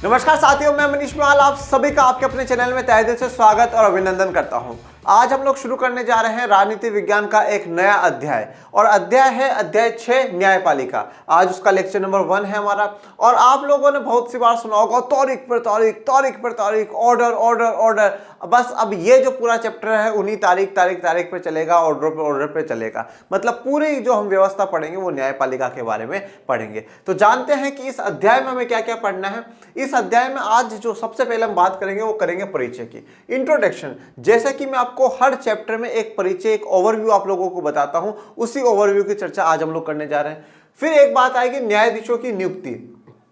नमस्कार साथियों, मैं मनीष माल आप सभी का आपके अपने चैनल में तहे दिल से स्वागत और अभिनंदन करता हूं। आज हम लोग शुरू करने जा रहे हैं राजनीति विज्ञान का एक नया अध्याय और अध्याय है अध्याय 6 न्यायपालिका। आज उसका लेक्चर नंबर 1 है हमारा। और आप लोगों ने बहुत सी बार सुना होगा तारीख पर तारीख, तारीख पर तारीख, ऑर्डर ऑर्डर ऑर्डर। बस अब ये जो पूरा चैप्टर है उन्हीं तारीख तारीख तारीख पे चलेगा, ऑर्डर पे चलेगा। मतलब पूरी जो हम व्यवस्था पढ़ेंगे वो न्यायपालिका के बारे में पढ़ेंगे। तो जानते हैं कि इस अध्याय में हमें क्या क्या पढ़ना है। इस अध्याय में आज जो सबसे पहले हम बात करेंगे वो करेंगे परिचय की, इंट्रोडक्शन। जैसे कि मैं आपको हर चैप्टर में एक परिचय, एक ओवरव्यू आप लोगों को बताता हूं, उसी ओवरव्यू की चर्चा आज हम लोग करने जा रहे हैं। फिर एक बात आएगी न्यायाधीशों की नियुक्ति,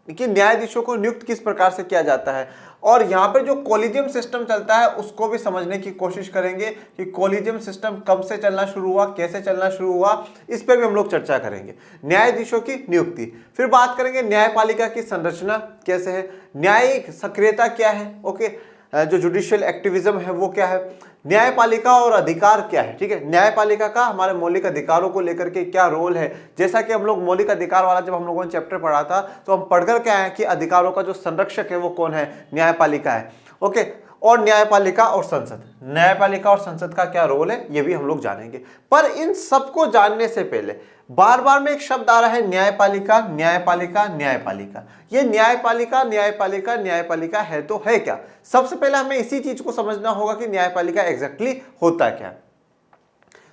कि न्यायाधीशों को नियुक्त किस प्रकार से किया जाता है। और यहाँ पे जो कॉलेजियम सिस्टम चलता है उसको भी समझने की कोशिश करेंगे कि कॉलेजियम सिस्टम कब से चलना शुरू हुआ, कैसे चलना शुरू हुआ, इस पे भी हम लोग चर्चा करेंगे। न्यायाधीशों की नियुक्ति, फिर बात करेंगे न्यायपालिका की संरचना कैसे है, न्यायिक सक्रियता क्या है, ओके, जो जुडिशियल एक्टिविज्म है वो क्या है, न्यायपालिका और अधिकार क्या है, ठीक है, न्यायपालिका का हमारे मौलिक अधिकारों को लेकर के क्या रोल है। जैसा कि हम लोग मौलिक अधिकार वाला जब हम लोगों ने चैप्टर पढ़ा था तो हम पढ़कर क्या है कि अधिकारों का जो संरक्षक है वो कौन है, न्यायपालिका है, ओके। और न्यायपालिका और संसद, न्यायपालिका और संसद का क्या रोल है ये भी हम लोग जानेंगे। पर इन सबको जानने से पहले बार बार में एक शब्द आ रहा है न्यायपालिका, न्यायपालिका, न्यायपालिका। ये न्यायपालिका न्यायपालिका न्यायपालिका है तो है क्या। सबसे पहले हमें इसी चीज को समझना होगा कि न्यायपालिका एग्जैक्टली होता क्या।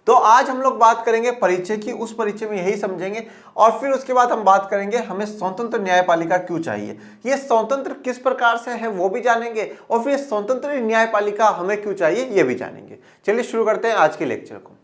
तो आज हम लोग बात करेंगे परिचय की, उस परिचय में यही समझेंगे। और फिर उसके बाद हम बात करेंगे हमें स्वतंत्र न्यायपालिका क्यों चाहिए, ये स्वतंत्र किस प्रकार से है वो भी जानेंगे। और फिर स्वतंत्र न्यायपालिका हमें क्यों चाहिए ये भी जानेंगे। चलिए शुरू करते हैं आज के लेक्चर को।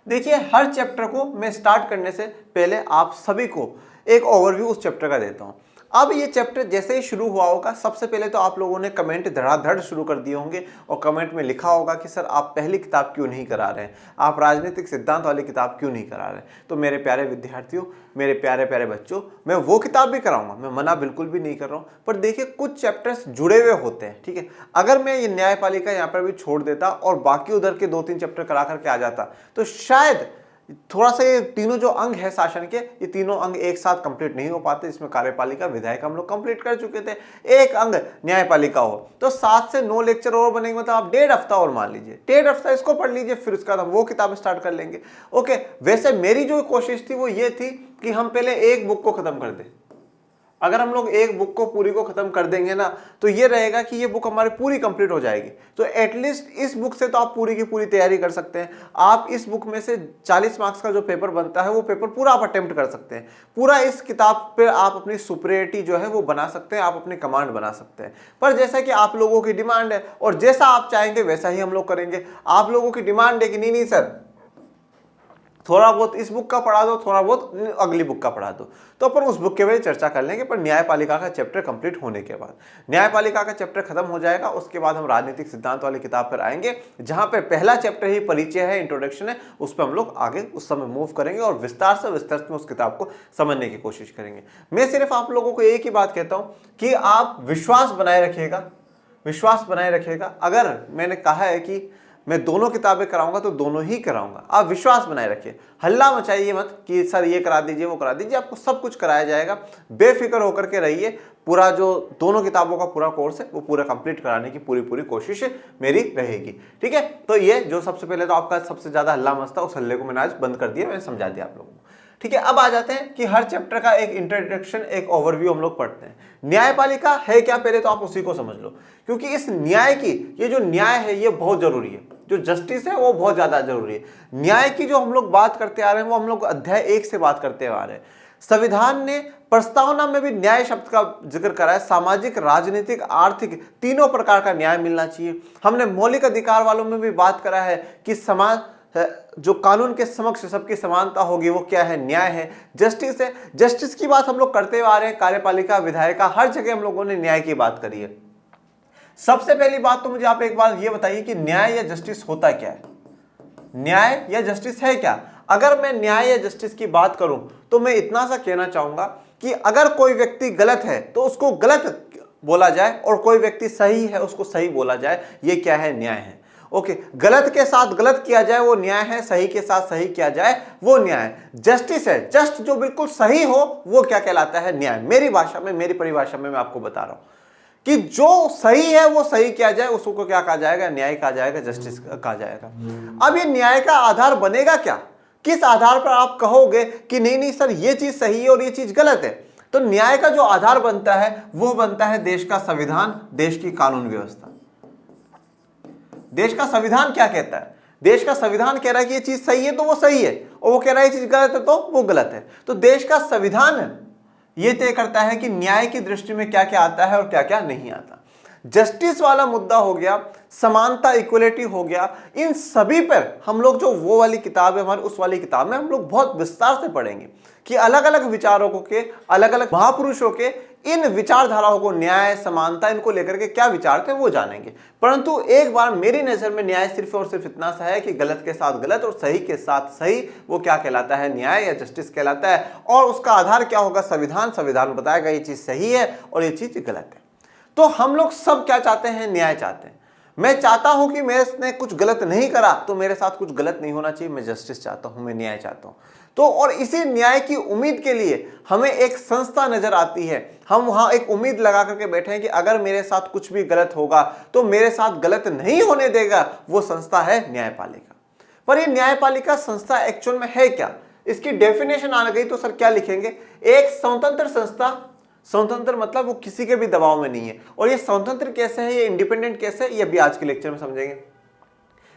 देखिए, हर चैप्टर को मैं स्टार्ट करने से पहले आप सभी को एक ओवरव्यू उस चैप्टर का देता हूं। अब ये चैप्टर जैसे ही शुरू हुआ होगा, सबसे पहले तो आप लोगों ने कमेंट धड़ाधड़ शुरू कर दिए होंगे और कमेंट में लिखा होगा कि सर आप पहली किताब क्यों नहीं करा रहे हैं, आप राजनीतिक सिद्धांत वाली किताब क्यों नहीं करा रहे हैं। तो मेरे प्यारे विद्यार्थियों, मेरे प्यारे प्यारे बच्चों, मैं वो किताब भी कराऊंगा, मैं मना बिल्कुल भी नहीं कर रहा हूँ। पर देखिए, कुछ चैप्टर्स जुड़े हुए होते हैं, ठीक है। अगर मैं ये न्यायपालिका यहाँ पर भी छोड़ देता और बाकी उधर के 2-3 चैप्टर करा करके आ जाता तो शायद थोड़ा सा ये तीनों जो अंग है शासन के, ये तीनों अंग एक साथ कंप्लीट नहीं हो पाते। इसमें कार्यपालिका, विधायक हम लोग कंप्लीट कर चुके थे, एक अंग न्यायपालिका हो तो 7 से 9 लेक्चर और बनेंगे। मतलब आप 1.5 हफ्ता और मान लीजिए, 1.5 हफ्ता इसको पढ़ लीजिए, फिर उसके बाद हम वो किताब स्टार्ट कर लेंगे, ओके। वैसे मेरी जो कोशिश थी वो ये थी कि हम पहले एक बुक को खत्म कर दें। अगर हम लोग एक बुक को पूरी को खत्म कर देंगे ना तो ये रहेगा कि ये बुक हमारी पूरी कंप्लीट हो जाएगी। तो एटलीस्ट इस बुक से तो आप पूरी की पूरी तैयारी कर सकते हैं। आप इस बुक में से 40 मार्क्स का जो पेपर बनता है वो पेपर पूरा आप अटेम्प्ट कर सकते हैं। पूरा इस किताब पे आप अपनी सुपरियरिटी जो है वो बना सकते हैं, आप अपनी कमांड बना सकते हैं। पर जैसा कि आप लोगों की डिमांड है और जैसा आप चाहेंगे वैसा ही हम लोग करेंगे। आप लोगों की डिमांड है कि नहीं सर थोड़ा बहुत इस बुक का पढ़ा दो, थोड़ा बहुत अगली बुक का पढ़ा दो, तो अपन उस बुक के बारे में चर्चा कर लेंगे। पर न्यायपालिका का चैप्टर कंप्लीट होने के बाद, न्यायपालिका का चैप्टर खत्म हो जाएगा, उसके बाद हम राजनीतिक सिद्धांत वाली किताब पर आएंगे, जहां पे पहला चैप्टर ही परिचय है, इंट्रोडक्शन है। उस पर हम लोग आगे उस समय मूव करेंगे और विस्तार से उस किताब को समझने की कोशिश करेंगे। मैं सिर्फ आप लोगों को एक ही बात कहता हूं कि आप विश्वास बनाए रखिएगा, विश्वास बनाए रखिएगा। अगर मैंने कहा है कि मैं दोनों किताबें कराऊंगा तो दोनों ही कराऊंगा, आप विश्वास बनाए रखिए। हल्ला मचाइए मत कि सर ये करा दीजिए वो करा दीजिए, आपको सब कुछ कराया जाएगा। बेफिक्र होकर के रहिए। पूरा जो दोनों किताबों का पूरा कोर्स है वो पूरा कंप्लीट कराने की पूरी कोशिश मेरी रहेगी, ठीक है। तो ये जो सबसे पहले तो आपका सबसे ज्यादा हल्ला मचता, उस हल्ले को मैंने आज बंद कर दिया, मैंने समझा दिया आप लोगों को, ठीक है। अब आ जाते हैं कि हर चैप्टर का एक इंट्रोडक्शन, एक ओवरव्यू हम लोग पढ़ते हैं। न्यायपालिका है क्या, पहले तो आप उसी को समझ लो, क्योंकि इस न्याय की, ये जो न्याय है ये बहुत जरूरी है, जो जस्टिस है वो बहुत ज्यादा जरूरी है। न्याय की जो हम लोग बात करते आ रहे हैं वो हम लोग अध्याय 1 से बात करते आ रहे हैं। संविधान ने प्रस्तावना में भी न्याय शब्द का जिक्र करा है। सामाजिक, राजनीतिक, आर्थिक तीनों प्रकार का न्याय मिलना चाहिए। हमने मौलिक अधिकार वालों में भी बात करा है कि समाज जो कानून के समक्ष सबकी समानता होगी वो क्या है, न्याय है, जस्टिस है। जस्टिस की बात हम लोग करते आ रहे हैं, कार्यपालिका, विधायिका, हर जगह हम लोगों ने न्याय की बात करी है। सबसे पहली बात तो मुझे आप एक बार ये बताइए कि न्याय या जस्टिस होता क्या है, न्याय या जस्टिस है क्या। अगर मैं न्याय या जस्टिस की बात करूं तो मैं इतना सा कहना चाहूंगा कि अगर कोई व्यक्ति गलत है तो उसको गलत बोला जाए और कोई व्यक्ति सही है उसको सही बोला जाए, ये क्या है, न्याय है, ओके। गलत के साथ गलत किया जाए वो न्याय है, सही के साथ सही किया जाए वो न्याय है। जस्टिस है, जस्ट जो बिल्कुल सही हो वो क्या कहलाता है, न्याय। मेरी भाषा में, मेरी परिभाषा में मैं आपको बता रहा हूं। कि जो सही है वो सही किया जाए, उसको क्या कहा जाएगा? न्याय कहा जाएगा, जस्टिस कहा जाएगा। अब ये न्याय का आधार बनेगा क्या? किस आधार पर आप कहोगे कि नहीं नहीं सर ये चीज सही है और ये चीज गलत है? तो न्याय का जो आधार बनता है वो बनता है देश का संविधान, देश की कानून व्यवस्था। देश का संविधान क्या कहता है? देश का संविधान कह रहा है कि ये चीज सही है तो वो सही है, और वो कह रहा है ये चीज गलत है तो वो गलत है। तो देश का संविधान ये तय करता है कि न्याय की दृष्टि में क्या क्या आता है और क्या क्या नहीं आता। जस्टिस वाला मुद्दा हो गया, समानता इक्वलिटी हो गया, इन सभी पर हम लोग जो वो वाली किताब है हमारी, उस वाली किताब में हम लोग बहुत विस्तार से पढ़ेंगे कि अलग अलग विचारों के, अलग अलग महापुरुषों के इन विचारधाराओं को, न्याय समानता इनको लेकर के क्या विचार थे वो जानेंगे। परंतु एक बार मेरी नजर में न्याय सिर्फ और सिर्फ इतना सा है कि गलत के साथ गलत और सही के साथ सही, वो क्या कहलाता है? न्याय या जस्टिस कहलाता है। और उसका आधार क्या होगा? संविधान। संविधान बताएगा ये चीज सही है और ये चीज गलत है। तो हम लोग सब क्या चाहते हैं? न्याय चाहते हैं। मैं चाहता हूं कि मैंने कुछ गलत नहीं करा तो मेरे साथ कुछ गलत नहीं होना चाहिए, मैं जस्टिस चाहता हूं, मैं न्याय चाहता हूं। तो और इसी न्याय की उम्मीद के लिए हमें एक संस्था नजर आती है। हम वहां एक उम्मीद लगा करके बैठे हैं कि अगर मेरे साथ कुछ भी गलत होगा तो मेरे साथ गलत नहीं होने देगा, वो संस्था है न्यायपालिका। पर ये न्यायपालिका संस्था एक्चुअल में है क्या? इसकी डेफिनेशन आ गई तो सर क्या लिखेंगे? एक स्वतंत्र संस्था। स्वतंत्र मतलब वो किसी के भी दबाव में नहीं है। और ये स्वतंत्र कैसे है, ये इंडिपेंडेंट कैसे है, ये भी आज के लेक्चर में समझेंगे।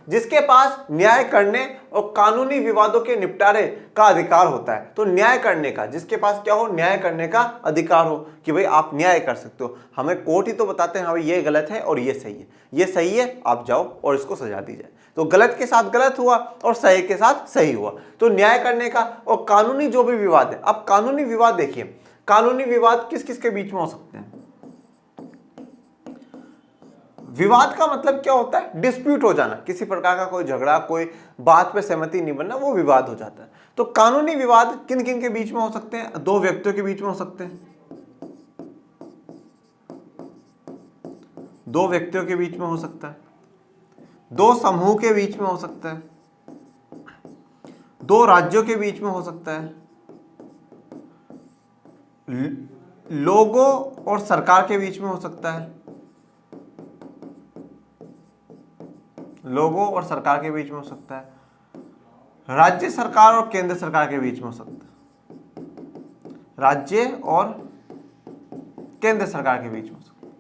जिसके पास न्याय करने और कानूनी विवादों के निपटारे का अधिकार होता है। तो न्याय करने का, जिसके पास क्या हो? न्याय करने का अधिकार हो कि भाई आप न्याय कर सकते हो। हमें कोर्ट ही तो बताते हैं हाँ ये गलत है और ये सही है, ये सही है आप जाओ और इसको सजा दी जाए। तो गलत के साथ गलत हुआ और सही के साथ सही हुआ। तो न्याय करने का और कानूनी जो भी विवाद है। अब कानूनी विवाद देखिए, कानूनी विवाद किस किस के बीच में हो सकते हैं? विवाद का मतलब क्या होता है? डिस्प्यूट हो जाना, किसी प्रकार का कोई झगड़ा, कोई बात पे सहमति नहीं बनना, वो विवाद हो जाता है। तो कानूनी विवाद किन किन के बीच में हो सकते हैं? दो व्यक्तियों के बीच में हो सकते हैं, दो व्यक्तियों के बीच में हो सकता है, दो समूह के बीच में हो सकता है, दो राज्यों के बीच में हो सकता है, लोगों और सरकार के बीच में हो सकता है, लोगों और सरकार के बीच में हो सकता है, राज्य सरकार और केंद्र सरकार के बीच में हो सकता है, राज्य और केंद्र सरकार के बीच में हो सकता है।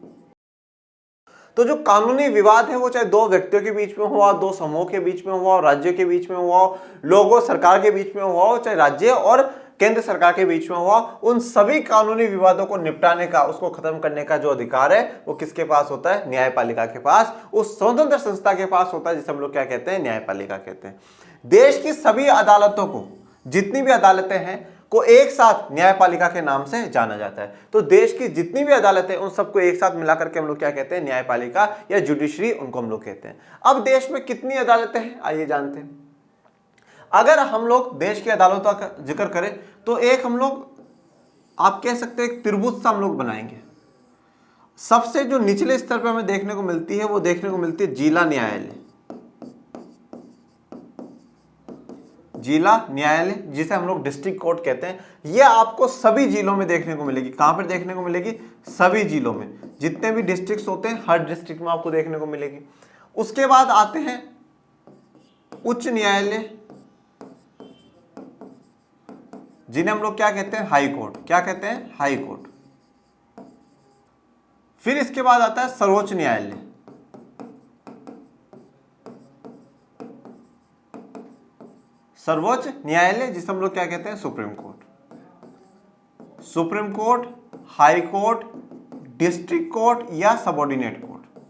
तो जो कानूनी विवाद है वो चाहे दो व्यक्तियों के बीच में हुआ, दो समूह के बीच में हुआ, राज्यों के बीच में हुआ, लोगों सरकार के बीच में हुआ, चाहे राज्य और केंद्र सरकार के बीच में हुआ, उन सभी कानूनी विवादों को निपटाने का, उसको खत्म करने का जो अधिकार है वो किसके पास होता है? न्यायपालिका के पास, उस स्वतंत्र संस्था के पास होता है जिसे हम लोग क्या कहते हैं? न्यायपालिका कहते हैं। देश की सभी अदालतों को, जितनी भी अदालतें हैं को एक साथ न्यायपालिका के नाम से जाना जाता है। तो देश की जितनी भी अदालतें उन सबको एक साथ मिलाकर के हम लोग क्या कहते हैं? न्यायपालिका या जुडिशरी उनको हम लोग कहते हैं। अब देश में कितनी अदालतें हैं आइए जानते हैं। अगर हम लोग देश की अदालतों का जिक्र करें तो एक हम लोग आप कह सकते हैं एक त्रिभुज सा हम लोग बनाएंगे। सबसे जो निचले स्तर पर हमें देखने को मिलती है वो देखने को मिलती है जिला न्यायालय। जिला न्यायालय जिसे हम लोग डिस्ट्रिक्ट कोर्ट कहते हैं, ये आपको सभी जिलों में देखने को मिलेगी। कहां पर देखने को मिलेगी? सभी जिलों में, जितने भी डिस्ट्रिक्ट होते हैं हर डिस्ट्रिक्ट में आपको देखने को मिलेगी। उसके बाद आते हैं उच्च न्यायालय, जिन्हें हम लोग क्या कहते हैं? High court. क्या कहते हैं? High court. फिर इसके बाद आता है सर्वोच्च न्यायालय। सर्वोच्च न्यायालय जिसे हम लोग क्या कहते हैं? Supreme court. Supreme court, high court, district court या सबऑर्डिनेट कोर्ट,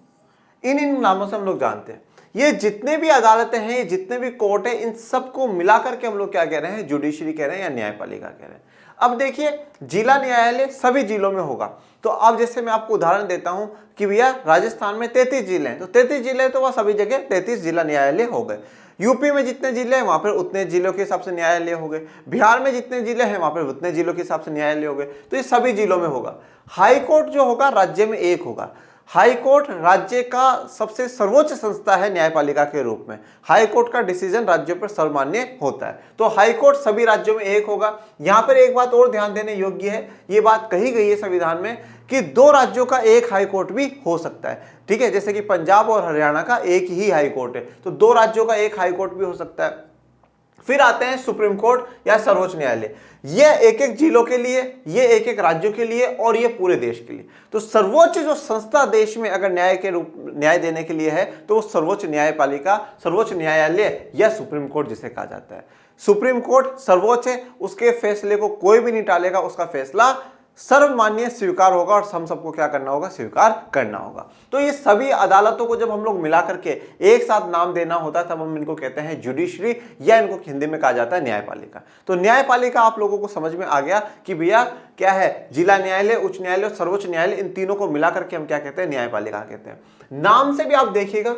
इन नामों से हम लोग जानते हैं। ये जितने भी अदालतें हैं, ये जितने भी कोर्ट हैं, इन सबको मिलाकर के हम लोग क्या कह रहे हैं? जुडिशरी कह रहे हैं या न्यायपालिका कह रहे हैं। अब देखिए जिला न्यायालय सभी जिलों में होगा। तो अब जैसे मैं आपको उदाहरण देता हूं कि भैया राजस्थान में 33 जिले हैं, तो 33 जिले तो वह सभी जगह 33 जिला न्यायालय हो गए। यूपी में जितने जिले हैं वहां पर उतने जिलों के हिसाब से न्यायालय हो गए। बिहार में जितने जिले हैं वहां पर उतने जिलों के हिसाब से न्यायालय हो गए। तो ये सभी जिलों में होगा। हाई कोर्ट जो होगा राज्य में एक होगा। हाई कोर्ट राज्य का सबसे सर्वोच्च संस्था है न्यायपालिका के रूप में। हाई कोर्ट का डिसीजन राज्यों पर सर्वमान्य होता है। तो हाई कोर्ट सभी राज्यों में एक होगा। यहां पर एक बात और ध्यान देने योग्य है, ये बात कही गई है संविधान में कि 2 राज्यों का एक हाई कोर्ट भी हो सकता है। ठीक है, जैसे कि पंजाब और हरियाणा का एक ही हाई कोर्ट है, तो 2 राज्यों का एक हाई कोर्ट भी हो सकता है। फिर आते हैं सुप्रीम कोर्ट या सर्वोच्च न्यायालय। ये एक एक जिलों के लिए, ये एक एक राज्यों के लिए और ये पूरे देश के लिए। तो सर्वोच्च जो संस्था देश में अगर न्याय देने के लिए है तो वो सर्वोच्च न्यायपालिका, सर्वोच्च न्यायालय या सुप्रीम कोर्ट जिसे कहा जाता है। सुप्रीम कोर्ट सर्वोच्च है, उसके फैसले को कोई भी नहीं टालेगा, उसका फैसला सर्वमान्य स्वीकार होगा और हम सबको क्या करना होगा, स्वीकार करना होगा। तो ये सभी अदालतों को जब हम लोग मिला करके एक साथ नाम देना होता है तब हम इनको कहते हैं जुडिशरी, या इनको हिंदी में कहा जाता है न्यायपालिका। तो न्यायपालिका आप लोगों को समझ में आ गया कि भैया क्या है, जिला न्यायालय, उच्च न्यायालय और सर्वोच्च न्यायालय, इन तीनों को मिला करके हम क्या कहते हैं, न्यायपालिका कहते हैं। नाम से भी आप देखिएगा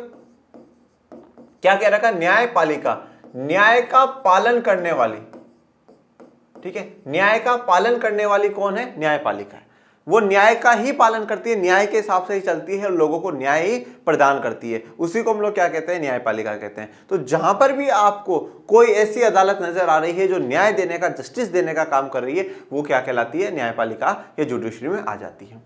क्या कह रखा है, न्यायपालिका, न्याय का पालन करने वाली। ठीक है, न्याय का पालन करने वाली कौन है, न्यायपालिका है। वो न्याय का ही पालन करती है, न्याय के हिसाब से ही चलती है और लोगों को न्याय ही प्रदान करती है। उसी को हम लोग क्या कहते हैं, न्यायपालिका कहते हैं। तो जहां पर भी आपको कोई ऐसी अदालत नजर आ रही है जो न्याय देने का, जस्टिस देने का काम कर रही है, वो क्या कहलाती है, न्यायपालिका या जुडिशरी में आ जाती है।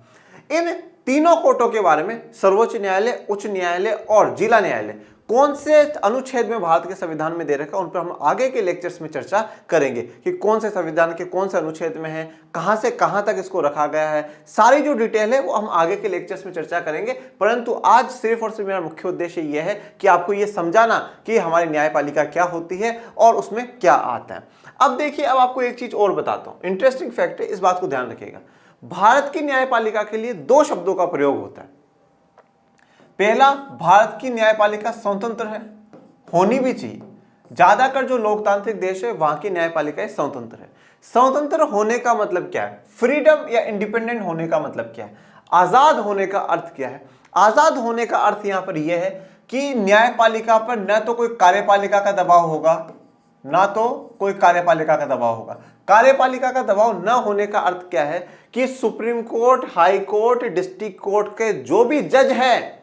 इन तीनों कोर्टों के बारे में, सर्वोच्च न्यायालय, उच्च न्यायालय और जिला न्यायालय, कौन से अनुच्छेद में भारत के संविधान में दे रखा है, उन पर हम आगे के लेक्चर्स में चर्चा करेंगे कि कौन से संविधान के कौन से अनुच्छेद में है, कहां से कहां तक इसको रखा गया है। सारी जो डिटेल है वो हम आगे के लेक्चर्स में चर्चा करेंगे। परंतु आज सिर्फ और सिर्फ मेरा मुख्य उद्देश्य यह है कि आपको यह समझाना कि हमारी न्यायपालिका क्या होती है और उसमें क्या आता है। अब देखिए, अब आपको एक चीज और बताता हूं, इंटरेस्टिंग फैक्ट है, इस बात को ध्यान रखिएगा। भारत की न्यायपालिका के लिए 2 शब्दों का प्रयोग होता है। पहला, भारत की न्यायपालिका स्वतंत्र है, होनी भी चाहिए। ज्यादातर जो लोकतांत्रिक देश है वहां की न्यायपालिका स्वतंत्र है। स्वतंत्र होने का मतलब क्या है, फ्रीडम या इंडिपेंडेंट होने का मतलब क्या है, आजाद होने का अर्थ क्या है। आजाद होने का अर्थ यहां पर यह है कि न्यायपालिका पर न तो कोई कार्यपालिका का दबाव होगा, ना तो कोई कार्यपालिका का दबाव होगा। कार्यपालिका का दबाव न होने का अर्थ क्या है कि supreme court, high court, district court के जो भी जज हैं,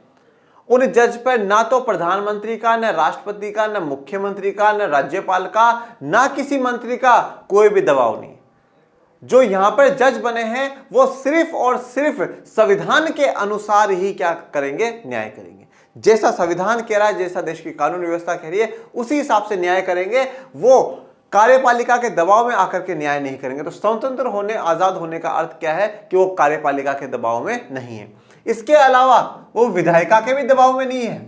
उन जज पर ना तो प्रधानमंत्री का, न राष्ट्रपति का, न मुख्यमंत्री का, न राज्यपाल का, ना किसी मंत्री का कोई भी दबाव नहीं। जो यहां पर जज बने हैं वो सिर्फ और सिर्फ संविधान के अनुसार ही क्या करेंगे, न्याय करेंगे। जैसा संविधान कह रहा है, जैसा देश की कानून व्यवस्था कह रही है, उसी हिसाब से न्याय करेंगे। वो कार्यपालिका के दबाव में आकर के न्याय नहीं करेंगे। तो स्वतंत्र होने, आजाद होने का अर्थ क्या है कि वो कार्यपालिका के दबाव में नहीं है। इसके अलावा वो विधायिका के भी दबाव में नहीं है,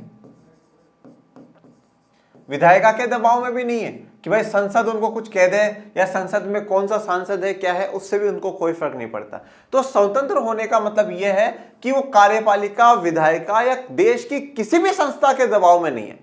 विधायिका के दबाव में भी नहीं है कि भाई संसद उनको कुछ कह दे या संसद में कौन सा सांसद है, क्या है, उससे भी उनको कोई फर्क नहीं पड़ता। तो स्वतंत्र होने का मतलब यह है कि वो कार्यपालिका, विधायिका या देश की किसी भी संस्था के दबाव में नहीं है,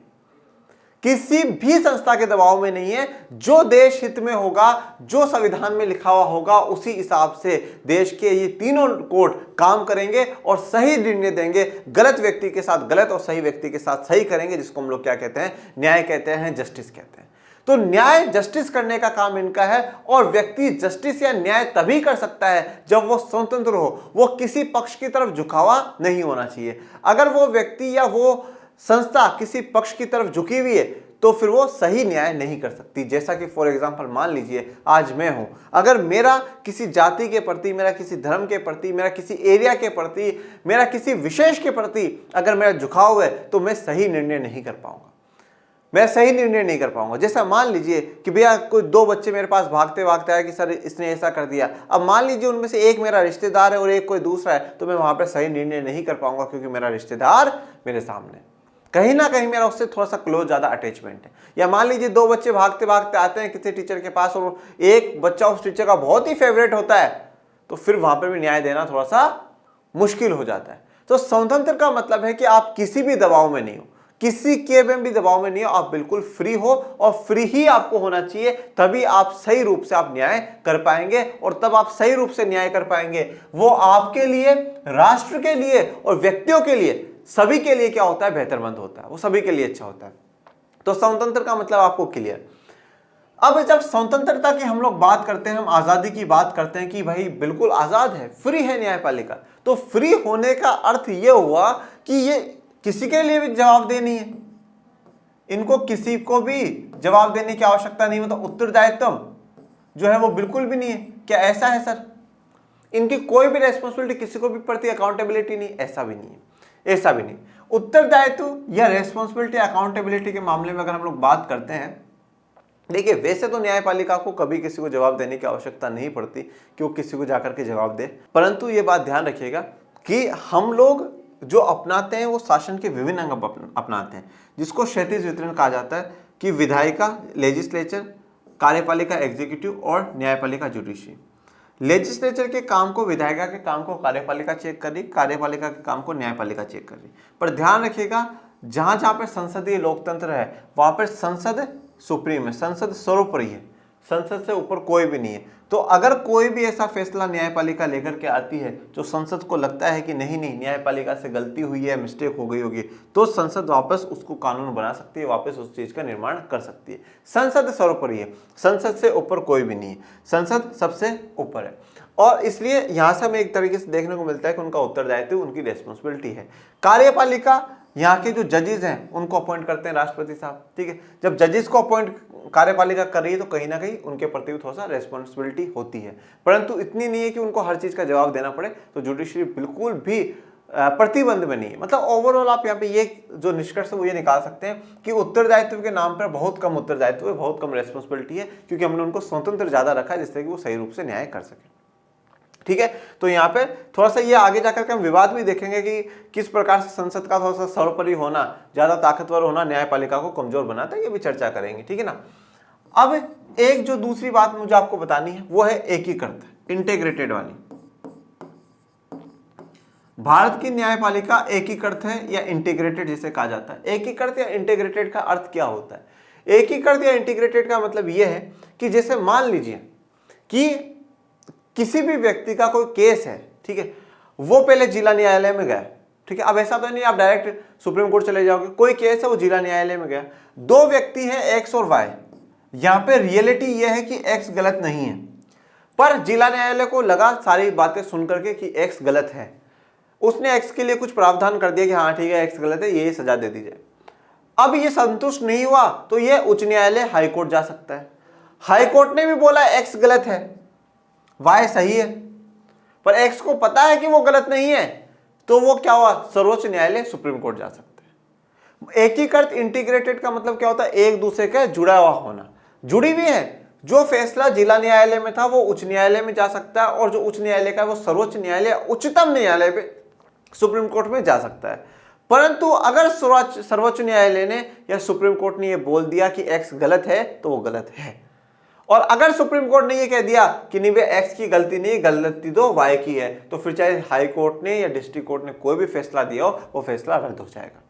किसी भी संस्था के दबाव में नहीं है। जो देश हित में होगा, जो संविधान में लिखा हुआ होगा, उसी हिसाब से देश के ये तीनों कोर्ट काम करेंगे और सही निर्णय देंगे। गलत व्यक्ति के साथ गलत और सही व्यक्ति के साथ सही करेंगे, जिसको हम लोग क्या कहते हैं, न्याय कहते हैं, जस्टिस कहते हैं। तो न्याय, जस्टिस करने का काम इनका है। और व्यक्ति जस्टिस या न्याय तभी कर सकता है जब वो स्वतंत्र हो, वो किसी पक्ष की तरफ झुकावा नहीं होना चाहिए। अगर वो व्यक्ति या वो संस्था किसी पक्ष की तरफ झुकी हुई है तो फिर वो सही न्याय नहीं कर सकती। जैसा कि फॉर एग्जांपल मान लीजिए आज मैं हूं, अगर मेरा किसी जाति के प्रति, मेरा किसी धर्म के प्रति, मेरा किसी एरिया के प्रति, मेरा किसी विशेष के प्रति अगर मेरा झुकाव है तो मैं सही निर्णय नहीं कर पाऊंगा, मैं सही निर्णय नहीं कर पाऊंगा। जैसा मान लीजिए कि भैया कोई 2 बच्चे मेरे पास भागते भागते आए कि सर इसने ऐसा कर दिया। अब मान लीजिए उनमें से एक मेरा रिश्तेदार है और एक कोई दूसरा है, तो मैं वहां पर सही निर्णय नहीं कर पाऊंगा क्योंकि मेरा रिश्तेदार मेरे सामने, कहीं ना कहीं मेरा उससे थोड़ा सा क्लोज ज्यादा अटैचमेंट है। या मान लीजिए 2 बच्चे भागते भागते आते हैं किसी टीचर के पास और एक बच्चा उस टीचर का बहुत ही फेवरेट होता है, तो फिर वहां पर भी न्याय देना थोड़ा सा मुश्किल हो जाता है। तो स्वतंत्र का मतलब है कि आप किसी भी दबाव में नहीं हो, किसी के में भी दबाव में नहीं हो, आप बिल्कुल फ्री हो और फ्री ही आपको होना चाहिए। तभी आप सही रूप से आप न्याय कर पाएंगे और तब आप सही रूप से न्याय कर पाएंगे। वो आपके लिए, राष्ट्र के लिए और व्यक्तियों के लिए, सभी के लिए क्या होता है, बेहतरमंद होता है, वो सभी के लिए अच्छा होता है। तो स्वतंत्र का मतलब आपको क्लियर। अब जब स्वतंत्रता की हम लोग बात करते हैं, हम आजादी की बात करते हैं कि भाई बिल्कुल आजाद है, फ्री है न्यायपालिका, तो फ्री होने का अर्थ ये हुआ कि ये किसी के लिए भी जवाबदेह नहीं है, इनको किसी को भी जवाब देने की आवश्यकता नहीं, मतलब उत्तरदायित्व जो है वो बिल्कुल भी नहीं है। क्या ऐसा है सर? इनकी कोई भी रेस्पॉन्सिबिलिटी किसी को भी पड़ती, अकाउंटेबिलिटी नहीं, ऐसा भी नहीं है, ऐसा भी नहीं। उत्तरदायित्व या रेस्पॉन्सिबिलिटी अकाउंटेबिलिटी के मामले में अगर हम लोग बात करते हैं, देखिए वैसे तो न्यायपालिका को कभी किसी को जवाब देने की आवश्यकता नहीं पड़ती कि वो किसी को जाकर के जवाब दे, परंतु ये बात ध्यान रखिएगा कि हम लोग जो अपनाते हैं वो शासन के विभिन्न अंग अपनाते हैं, जिसको क्षैतिज वितरण कहा जाता है कि विधायिका लेजिस्लेचर, कार्यपालिका एग्जीक्यूटिव और न्यायपालिका जुडिशरी। लेजिस्लेचर के काम को विधायिका के काम को कार्यपालिका चेक कर रही, कार्यपालिका के काम को न्यायपालिका चेक कर रही। पर ध्यान रखिएगा जहां जहां पर संसदीय लोकतंत्र है वहां पर संसद सुप्रीम है, संसद सर्वोपरि है, संसद से ऊपर कोई भी नहीं है। तो अगर कोई भी ऐसा फैसला न्यायपालिका लेकर के आती है जो संसद को लगता है कि नहीं नहीं न्यायपालिका से गलती हुई है, मिस्टेक हो गई होगी, तो संसद वापस उसको कानून बना सकती है, वापस उस चीज का निर्माण कर सकती है। संसद सर्वोपरि है, संसद से ऊपर कोई भी नहीं है, संसद सबसे ऊपर है। और इसलिए यहां से हमें एक तरीके से देखने को मिलता है कि उनका उत्तरदायित्व, उनकी रेस्पॉन्सिबिलिटी है। कार्यपालिका यहाँ के जो जजेस हैं उनको अपॉइंट करते हैं राष्ट्रपति साहब, ठीक है। जब जजेस को अपॉइंट कार्यपालिका कर रही है तो कहीं ना कहीं उनके प्रति थोड़ा सा रेस्पॉन्सिबिलिटी होती है, परंतु इतनी नहीं है कि उनको हर चीज का जवाब देना पड़े। तो जुडिशरी बिल्कुल भी प्रतिबंध में नहीं है। मतलब ओवरऑल आप यहाँ पे ये जो निष्कर्ष है वो ये निकाल सकते हैं कि उत्तरदायित्व के नाम पर बहुत कम उत्तरदायित्व है, बहुत कम रेस्पॉन्सिबिलिटी है, क्योंकि हमने उनको स्वतंत्र ज्यादा रखा है जिससे कि वो सही रूप से न्याय कर सके, ठीक है। तो यहाँ पे थोड़ा सा ये आगे जाकर के हम विवाद भी देखेंगे कि किस प्रकार से संसद का थोड़ा सा सर्वोपरि होना, ज्यादा ताकतवर होना न्यायपालिका को कमजोर बनाता है, ये भी चर्चा करेंगे, ठीक है ना। अब एक जो दूसरी बात मुझे आपको बतानी है वो है एकीकृत, इंटीग्रेटेड वाली। भारत की न्यायपालिका एकीकृत है या इंटीग्रेटेड जिसे कहा जाता है। एकीकृत या इंटीग्रेटेड का अर्थ क्या होता है? एकीकृत या इंटीग्रेटेड का मतलब यह है कि जैसे मान लीजिए कि किसी भी व्यक्ति का कोई केस है, ठीक है, वो पहले जिला न्यायालय में गया, ठीक है। अब ऐसा तो नहीं आप डायरेक्ट सुप्रीम कोर्ट चले जाओगे, कोई केस है वो जिला न्यायालय में गया, दो व्यक्ति हैं एक्स और वाई। यहां पे रियलिटी ये है कि एक्स गलत नहीं है, पर जिला न्यायालय को लगा सारी बातें सुन करके कि एक्स गलत है, उसने एक्स के लिए कुछ प्रावधान कर दिया कि हाँ ठीक है एक्स गलत है, ये सजा दे दी जाए। अब ये संतुष्ट नहीं हुआ तो ये उच्च न्यायालय हाईकोर्ट जा सकता है। हाईकोर्ट ने भी बोला एक्स गलत है, वाई सही है, पर एक्स को पता है कि वो गलत नहीं है, तो वो क्या हुआ, सर्वोच्च न्यायालय सुप्रीम कोर्ट जा सकते हैं। एकीकृत इंटीग्रेटेड का मतलब क्या होता है? एक दूसरे का जुड़ा हुआ होना, जुड़ी हुई है। जो फैसला जिला न्यायालय में था वो उच्च न्यायालय में जा सकता है, और जो उच्च न्यायालय का वो सर्वोच्च न्यायालय, उच्चतम न्यायालय पे सुप्रीम कोर्ट में जा सकता है। परंतु अगर सर्वोच्च न्यायालय ने या सुप्रीम कोर्ट ने ये बोल दिया कि एक्स गलत है तो वो गलत है, और अगर सुप्रीम कोर्ट ने ये कह दिया कि नहीं वे एक्स की गलती नहीं, गलती तो वाई की है, तो फिर चाहे हाई कोर्ट ने या डिस्ट्रिक्ट कोर्ट ने कोई भी फैसला दिया हो वो फैसला रद्द हो जाएगा,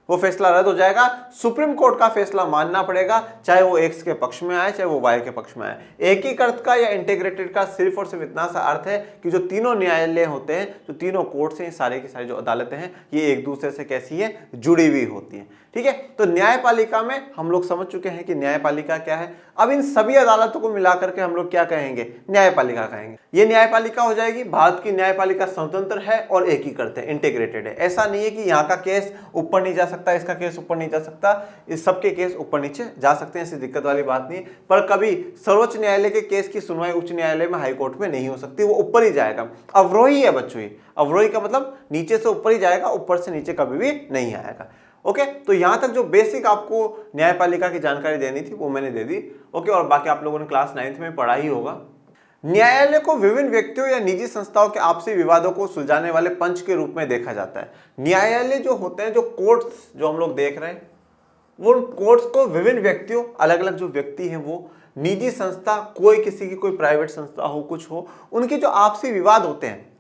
वो फैसला रद्द हो जाएगा। सुप्रीम कोर्ट का फैसला मानना पड़ेगा, चाहे वो एक्स के पक्ष में आए चाहे वो वाई के पक्ष में आए। एकीकृत का या इंटीग्रेटेड का सिर्फ और सिर्फ इतना सा अर्थ है कि जो तीनों न्यायालय होते हैं, जो तीनों कोर्ट से सारी की सारी जो अदालतें हैं, ये एक दूसरे से कैसी है, जुड़ी हुई होती है, ठीक है। तो न्यायपालिका में हम लोग समझ चुके हैं कि न्यायपालिका क्या है। अब इन सभी अदालतों को मिलाकर के हम लोग क्या कहेंगे, न्यायपालिका कहेंगे। ये न्यायपालिका हो जाएगी। भारत की न्यायपालिका स्वतंत्र है और एकीकृत है, इंटीग्रेटेड है। ऐसा नहीं है कि यहाँ का केस ऊपर नहीं जा सकता, इसका केस ऊपर नहीं जा सकता, इस सबके केस ऊपर नीचे जा सकते हैं, ऐसी दिक्कत वाली बात नहीं। पर कभी सर्वोच्च न्यायालय के केस की सुनवाई उच्च न्यायालय में, हाईकोर्ट में नहीं हो सकती, वो ऊपर ही जाएगा। अवरोही है बच्चों, ये अवरोही का मतलब नीचे से ऊपर ही जाएगा, ऊपर से नीचे कभी भी नहीं आएगा। ओके, तो यहां तक जो बेसिक आपको न्यायपालिका की जानकारी देनी थी वो मैंने दे दी। ओके, और बाकी आप लोगों ने क्लास 9th में पढ़ा ही होगा। न्यायालय को विभिन्न व्यक्तियों या निजी संस्थाओं के आपसी विवादों को सुलझाने वाले पंच के रूप में देखा जाता है। न्यायालय जो होते हैं, जो कोर्ट्स जो हम लोग देख रहे हैं, वो कोर्ट्स को विभिन्न व्यक्तियों, अलग अलग जो व्यक्ति हैं, वो निजी संस्था, कोई किसी की कोई प्राइवेट संस्था हो, कुछ हो, उनके जो आपसी विवाद होते हैं,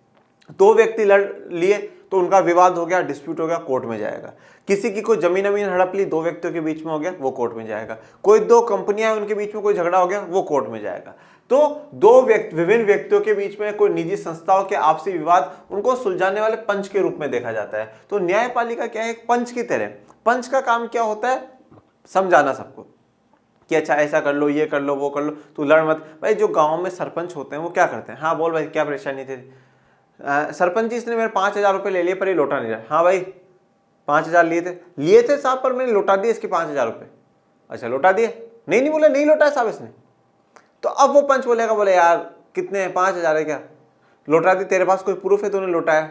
दो व्यक्ति लड़ लिए तो उनका विवाद हो गया, डिस्प्यूट हो गया, कोर्ट में जाएगा। किसी की कोई जमीन हड़प ली, दो व्यक्तियों के बीच में हो गया, वो कोर्ट में जाएगा। कोई दो कंपनियां हैं, उनके बीच में कोई झगड़ा हो गया, वो कोर्ट में जाएगा। तो दो विभिन्न व्यक्तियों के बीच में कोई निजी संस्थाओं के आपसी विवाद, उनको सुलझाने वाले पंच के रूप में देखा जाता है। तो न्यायपालिका क्या है, एक पंच की तरह। पंच का काम क्या होता है, समझाना सबको। कि अच्छा ऐसा कर लो, ये कर लो, वो कर लो, तू लड़ मत। भाई जो गांव में सरपंच होते हैं वो क्या करते हैं, हाँ बोल भाई क्या परेशानी थी, सरपंच जी इसने मेरे 5,000 रुपये ले लिए पर ये लौटा नहीं रहा। हाँ भाई 5,000 लिए थे साहब, पर मैंने लौटा दिए इसके 5,000 रुपये। अच्छा लौटा दिए? नहीं बोले नहीं लौटाए साहब इसने। तो अब वो पंच बोलेगा, बोले यार कितने हैं, 5,000 है क्या, लौटा दी, तेरे पास कोई प्रूफ है तूने लौटाया?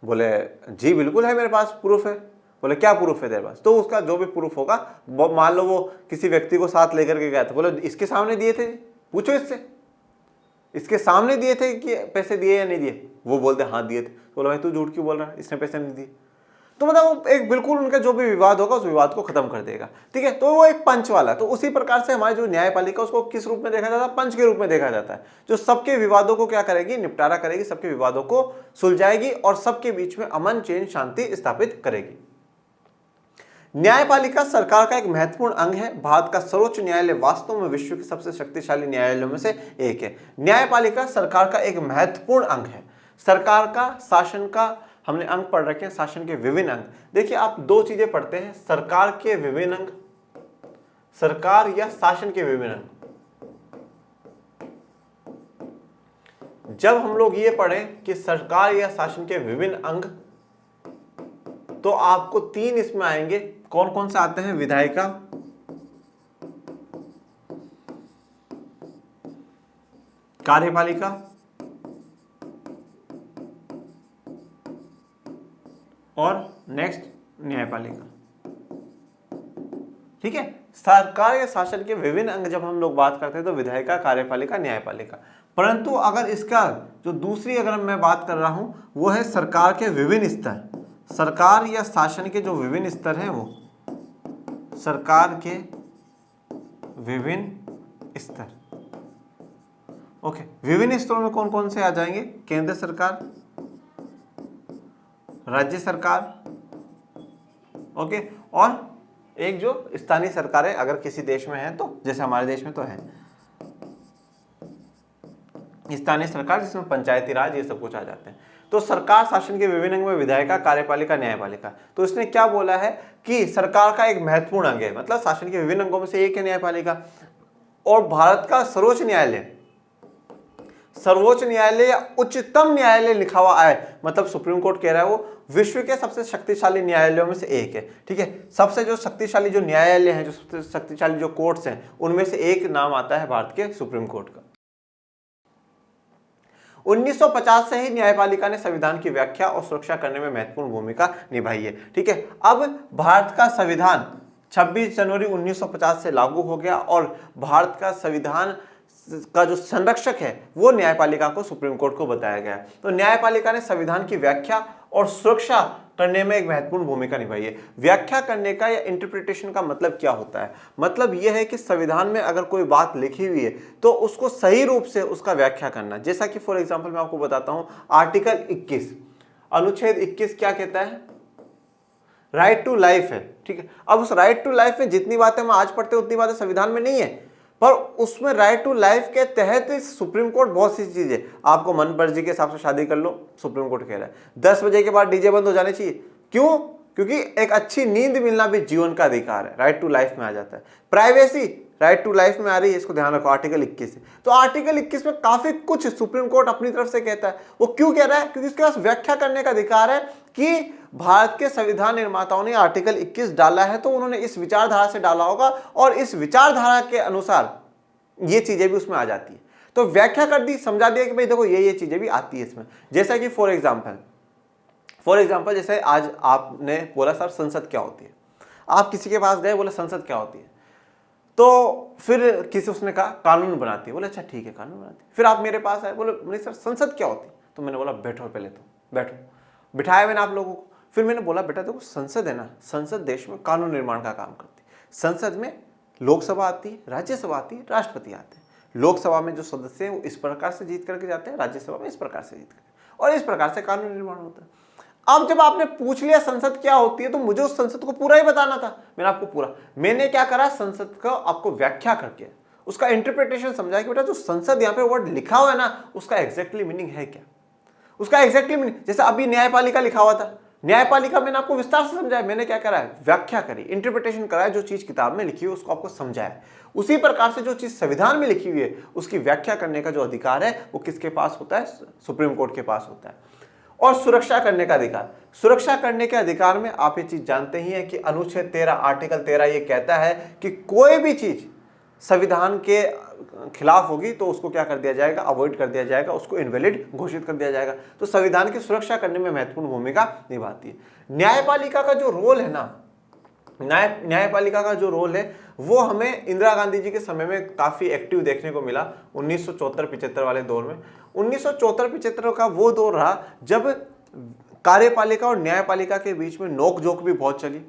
बोले जी बिल्कुल है मेरे पास प्रूफ है। बोले क्या प्रूफ है तेरे पास? तो उसका जो भी प्रूफ होगा, मान लो वो किसी व्यक्ति को साथ लेकर के गया था, बोले इसके सामने दिए थे, पूछो इससे, इसके सामने दिए थे कि पैसे दिए या नहीं दिए? वो बोलते हाँ दिए थे। बोले भाई तू झूठ क्यों बोल रहा है, इसने पैसे नहीं दिए? तो मतलब वो एक बिल्कुल उनका जो भी विवाद होगा उस विवाद को खत्म कर देगा, ठीक है। तो वो एक पंच वाला। तो उसी प्रकार से हमारी जो न्यायपालिका उसको किस रूप में देखा जाता है, पंच के रूप में देखा जाता है, जो सबके विवादों को क्या करेगी, निपटारा करेगी, सबके विवादों को सुलझाएगी और सबके बीच में अमन चैन शांति स्थापित करेगी। न्यायपालिका सरकार का एक महत्वपूर्ण अंग है। भारत का सर्वोच्च न्यायालय वास्तव में विश्व के सबसे शक्तिशाली न्यायालयों में से एक है। न्यायपालिका सरकार का एक महत्वपूर्ण अंग है। सरकार का, शासन का हमने अंग पढ़ रखे हैं, शासन के विभिन्न अंग। देखिए आप दो चीजें पढ़ते हैं, सरकार के विभिन्न अंग, सरकार या शासन के विभिन्न अंग। जब हम लोग ये पढ़ें कि सरकार या शासन के विभिन्न अंग, तो आपको तीन इसमें आएंगे। कौन कौन से आते हैं? विधायिका, कार्यपालिका और नेक्स्ट न्यायपालिका, ठीक है। सरकार या शासन के विभिन्न अंग जब हम लोग बात करते हैं तो विधायिका, कार्यपालिका, न्यायपालिका। परंतु अगर इसका जो दूसरी अगर मैं बात कर रहा हूं वो है सरकार के विभिन्न स्तर। सरकार या शासन के जो विभिन्न स्तर हैं वो सरकार के विभिन्न स्तर। ओके, विभिन्न स्तरों में कौन कौन से आ जाएंगे? केंद्र सरकार, राज्य सरकार, ओके, और एक जो स्थानीय सरकार है अगर किसी देश में है तो, जैसे हमारे देश में तो है स्थानीय सरकार, जिसमें पंचायती राज ये सब कुछ आ जाते हैं। तो सरकार शासन के विभिन्न अंग में विधायिका, कार्यपालिका, न्यायपालिका। तो इसने क्या बोला है कि सरकार का एक महत्वपूर्ण अंग है, मतलब शासन के विभिन्न अंगों में से एक है न्यायपालिका। और भारत का सर्वोच्च न्यायालय, सर्वोच्च न्यायालय या उच्चतम न्यायालय लिखा हुआ है, मतलब सुप्रीम कोर्ट कह रहा है वो विश्व के सबसे शक्तिशाली न्यायालयों में से एक है, ठीक है। सबसे जो शक्तिशाली जो न्यायालय हैं, जो सबसे शक्तिशाली जो कोर्ट्स हैं, उनमें से एक नाम आता है भारत के सुप्रीम कोर्ट का। 1950 से ही न्यायपालिका ने संविधान की व्याख्या और सुरक्षा करने में महत्वपूर्ण भूमिका निभाई है, ठीक है। अब भारत का संविधान 26 जनवरी 1950 से लागू हो गया और भारत का संविधान का जो संरक्षक है वो न्यायपालिका को, सुप्रीम कोर्ट को बताया गया। तो न्यायपालिका ने संविधान की व्याख्या और सुरक्षा करने में एक महत्वपूर्ण भूमिका निभाई है। व्याख्या करने का या इंटरप्रिटेशन का मतलब क्या होता है? मतलब यह है कि संविधान में अगर कोई बात लिखी हुई है तो उसको सही रूप से उसका व्याख्या करना। जैसा कि फॉर एग्जांपल मैं आपको बताता हूं, आर्टिकल 21 अनुच्छेद 21 क्या कहता है? राइट टू लाइफ है, ठीक है। अब उस राइट टू लाइफ में जितनी बातें हम आज पढ़ते हैं उतनी बातें संविधान में नहीं है, पर उसमें राइट टू लाइफ के तहत सुप्रीम कोर्ट बहुत सी चीजें, आपको मन मर्जी के हिसाब से शादी कर लो, सुप्रीम कोर्ट कह रहा है 10 बजे के बाद डीजे बंद हो जाने चाहिए। क्यों? क्योंकि एक अच्छी नींद मिलना भी जीवन का अधिकार है, राइट टू लाइफ में आ जाता है। प्राइवेसी राइट टू लाइफ में आ रही है, इसको ध्यान रखो, आर्टिकल 21 है। तो आर्टिकल 21 में काफी कुछ सुप्रीम कोर्ट अपनी तरफ से कहता है। वो क्यों कह रहा है? क्योंकि उसके पास व्याख्या करने का अधिकार है कि भारत के संविधान निर्माताओं ने आर्टिकल 21 डाला है तो उन्होंने इस विचारधारा से डाला होगा और इस विचारधारा के अनुसार ये चीजें भी उसमें आ जाती है। तो व्याख्या कर दी, समझा दिया कि भाई देखो ये चीजें भी आती है इसमें। जैसा कि फॉर एग्जांपल जैसे आज आपने बोला सर संसद क्या होती है, आप किसी के पास गए, बोले संसद क्या होती है, तो फिर किसी उसने कहा कानून बनाती है, बोले अच्छा ठीक है कानून बनाती है। फिर आप मेरे पास आए, बोले नहीं सर संसद क्या होती है, तो मैंने बोला बैठो, पहले तो बैठो, बिठाया मैंने आप लोगों को। फिर मैंने बोला बेटा देखो संसद है ना, संसद देश में कानून निर्माण का काम करती है। संसद में लोकसभा आती है, राज्यसभा आती है, राष्ट्रपति आते हैं। लोकसभा में जो सदस्य हैं वो इस प्रकार से जीत करके जाते हैं, राज्यसभा में इस प्रकार से जीत करके, और इस प्रकार से कानून निर्माण होता है। अब जब आपने पूछ लिया संसद क्या होती है तो मुझे उस संसद को पूरा ही बताना था। मैंने क्या करा, संसद को आपको व्याख्या करके उसका इंटरप्रिटेशन समझाया कि बेटा जो संसद यहाँ पे वर्ड लिखा हुआ है ना, उसका एग्जैक्टली मीनिंग है क्या, उसका एग्जैक्टली मीनिंग। जैसे अभी न्यायपालिका लिखा हुआ था, न्यायपालिका मैंने आपको विस्तार से समझाया, मैंने क्या करा है, व्याख्या करी, इंटरप्रिटेशन करा है, जो चीज किताब में लिखी हुई उसको आपको समझाया। उसी प्रकार से जो चीज संविधान में लिखी हुई है उसकी व्याख्या करने का जो अधिकार है वो किसके पास होता है, सुप्रीम कोर्ट के पास होता है। और सुरक्षा करने का अधिकार, सुरक्षा करने के अधिकार में आप ये चीज जानते ही हैं कि अनुच्छेद 13 आर्टिकल 13 ये कहता है कि कोई भी चीज संविधान के खिलाफ होगी तो उसको क्या कर दिया जाएगा, अवॉइड कर दिया जाएगा, उसको इनवैलिड घोषित कर दिया जाएगा। तो संविधान की सुरक्षा करने में महत्वपूर्ण भूमिका निभाती है। न्यायपालिका का जो रोल है ना, न्यायपालिका का जो रोल है वो हमें इंदिरा गांधी जी के समय में काफी एक्टिव देखने को मिला 1974-75 वाले दौर में। 1974-75 का वो दौर रहा जब कार्यपालिका और न्यायपालिका के बीच में नोकझोंक भी बहुत चली,